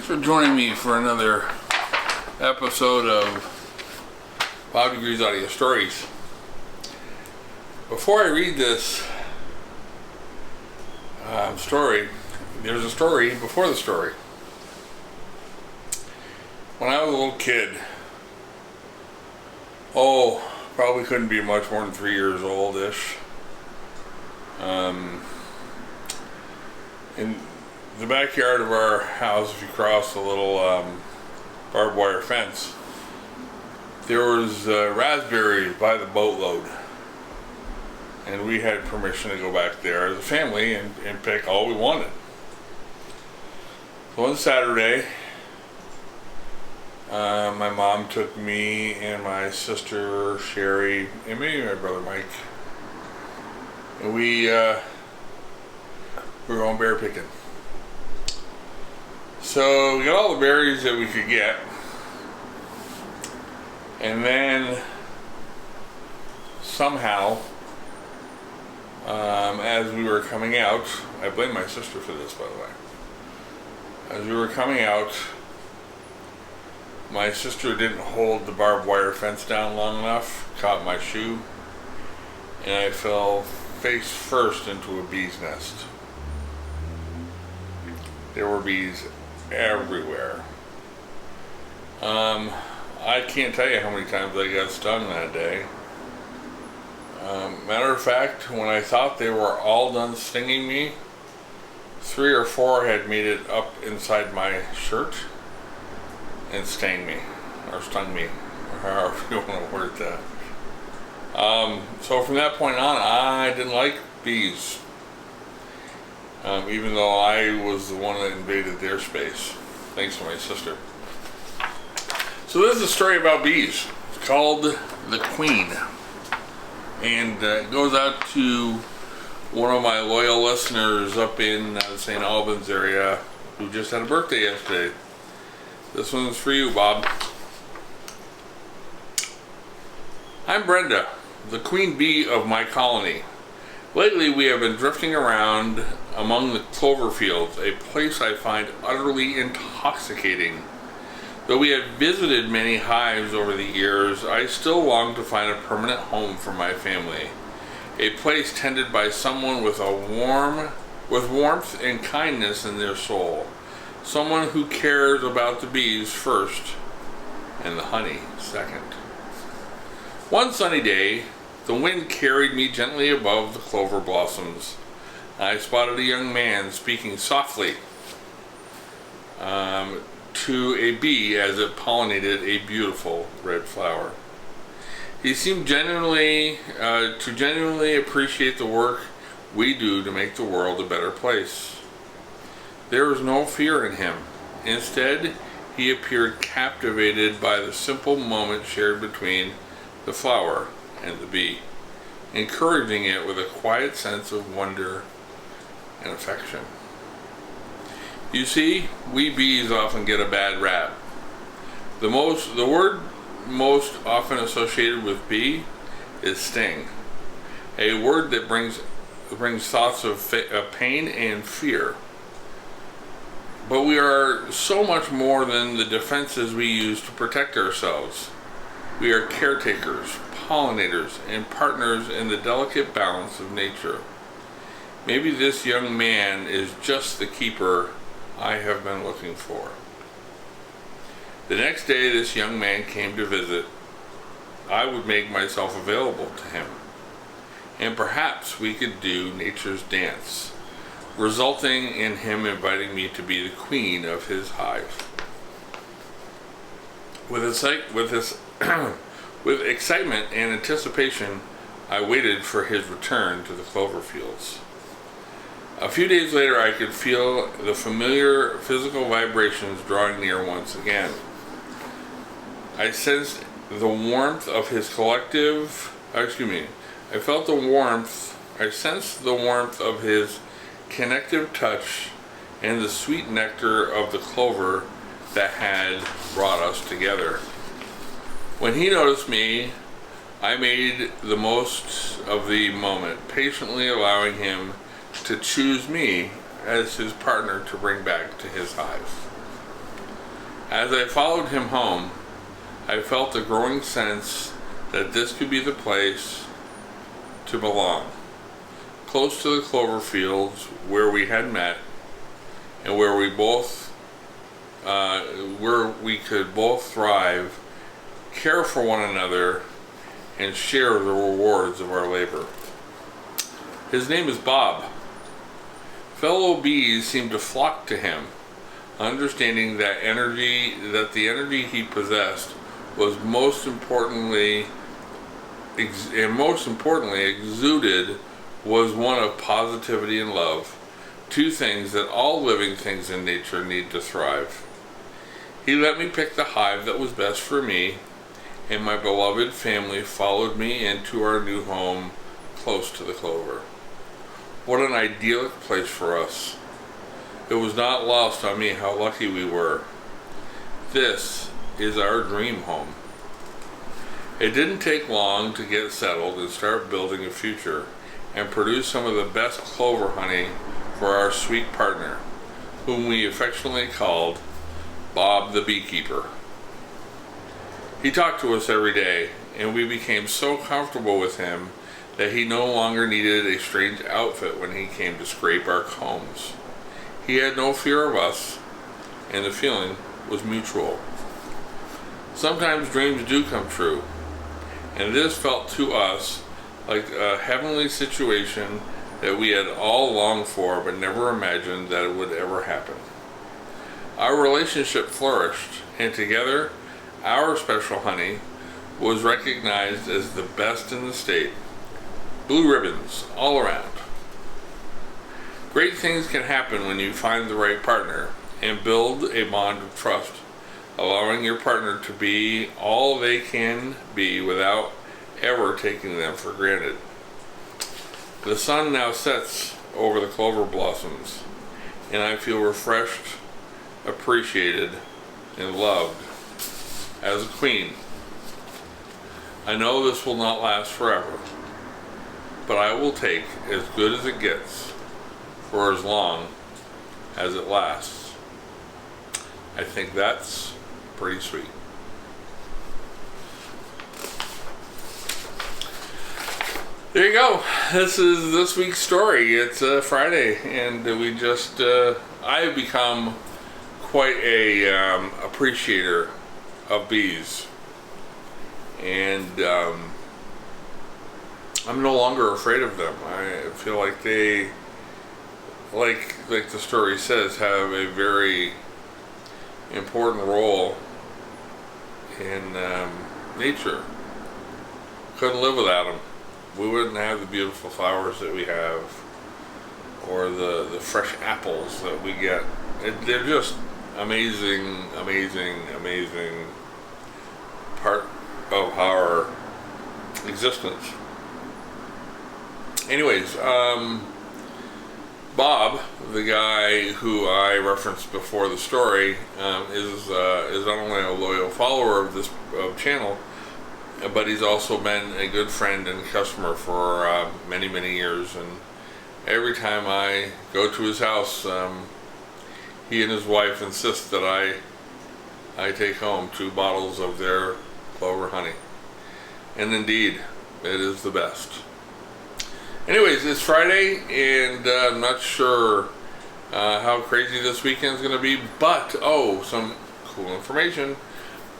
Thanks for joining me for another episode of 5 Degrees Audio Stories. Before I read this story, there's a story before the story. When I was a little kid, probably couldn't be much more than 3 years old-ish, in the backyard of our house, if you cross a little barbed wire fence, there was raspberries by the boatload, and we had permission to go back there as a family and pick all we wanted. So one Saturday, my mom took me and my sister Sherry and maybe my brother Mike, and we were going bear picking. So we got all the berries that we could get, and then somehow, as we were coming out, I blame my sister for this, by the way. As we were coming out, my sister didn't hold the barbed wire fence down long enough, caught my shoe, and I fell face first into a bee's nest. There were bees everywhere. I can't tell you how many times I got stung that day. Matter of fact, when I thought they were all done stinging me, 3 or 4 had made it up inside my shirt and stung me, or however you want to word that. So from that point on, I didn't like bees. Even though I was the one that invaded their space, thanks to my sister. So this is a story about bees. It's called The Queen. And it goes out to one of my loyal listeners up in the St. Albans area who just had a birthday yesterday. This one's for you, Bob. I'm Brenda, the queen bee of my colony. Lately, we have been drifting around among the clover fields, a place I find utterly intoxicating. Though we have visited many hives over the years, I still long to find a permanent home for my family. A place tended by someone with warmth and kindness in their soul. Someone who cares about the bees first and the honey second. One sunny day, the wind carried me gently above the clover blossoms. I spotted a young man speaking softly to a bee as it pollinated a beautiful red flower. He seemed genuinely appreciate the work we do to make the world a better place. There was no fear in him. Instead, he appeared captivated by the simple moment shared between the flower and the bee, encouraging it with a quiet sense of wonder and affection. You see, we bees often get a bad rap. The word most often associated with bee is sting, a word that brings thoughts of pain and fear. But we are so much more than the defenses we use to protect ourselves. We are caretakers, pollinators, and partners in the delicate balance of nature. Maybe this young man is just the keeper I have been looking for. The next day this young man came to visit. I would make myself available to him, and perhaps we could do nature's dance, resulting in him inviting me to be the queen of his hive. With excitement and anticipation, I waited for his return to the clover fields. A few days later, I could feel the familiar physical vibrations drawing near once again. I sensed the warmth of his I sensed the warmth of his connective touch and the sweet nectar of the clover that had brought us together. When he noticed me, I made the most of the moment, patiently allowing him to choose me as his partner to bring back to his hive. As I followed him home, I felt a growing sense that this could be the place to belong, close to the clover fields where we had met, and where we could both thrive, care for one another, and share the rewards of our labor. His name is Bob. Fellow bees seemed to flock to him, understanding that the energy he possessed was most importantly exuded was one of positivity and love, two things that all living things in nature need to thrive. He let me pick the hive that was best for me, and my beloved family followed me into our new home close to the clover. What an idyllic place for us. It was not lost on me how lucky we were. This is our dream home. It didn't take long to get settled and start building a future and produce some of the best clover honey for our sweet partner, whom we affectionately called Bob the Beekeeper. He talked to us every day, and we became so comfortable with him that he no longer needed a strange outfit when he came to scrape our combs. He had no fear of us, and the feeling was mutual. Sometimes dreams do come true, and this felt to us like a heavenly situation that we had all longed for but never imagined that it would ever happen. Our relationship flourished, and together, our special honey was recognized as the best in the state. Blue ribbons all around. Great things can happen when you find the right partner and build a bond of trust, allowing your partner to be all they can be without ever taking them for granted. The sun now sets over the clover blossoms, and I feel refreshed, appreciated, and loved as a queen. I know this will not last forever, but I will take as good as it gets for as long as it lasts. I think that's pretty sweet. There you go. This is this week's story. It's Friday, and we just I have become quite a appreciator of bees, and I'm no longer afraid of them. I feel like they, like the story says, have a very important role in nature. Couldn't live without them. We wouldn't have the beautiful flowers that we have, or the fresh apples that we get. They're just amazing part of our existence. Anyways, Bob, the guy who I referenced before the story, is not only a loyal follower of this channel, but he's also been a good friend and customer for many years. And every time I go to his house, he and his wife insist that I take home 2 bottles of their clover honey. And indeed, it is the best. Anyways, it's Friday, and I'm not sure how crazy this weekend's going to be, but, some cool information.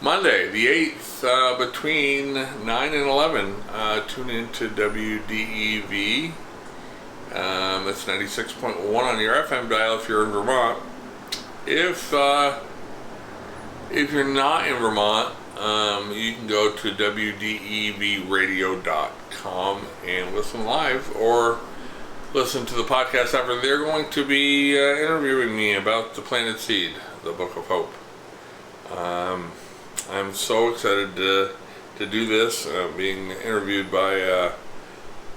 Monday, the 8th, between 9 and 11, tune into WDEV. That's 96.1 on your FM dial if you're in Vermont. If you're not in Vermont, you can go to WDEVradio.com and listen live, or listen to the podcast after. They're going to be interviewing me about the Planted Seed, the Book of Hope. I'm so excited to do this, being interviewed by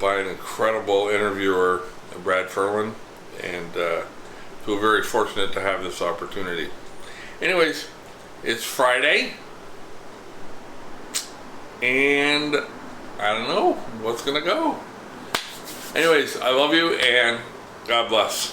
an incredible interviewer, Brad Ferlin, and feel very fortunate to have this opportunity. Anyways, it's Friday, and I don't know what's gonna go. Anyways, I love you, and God bless.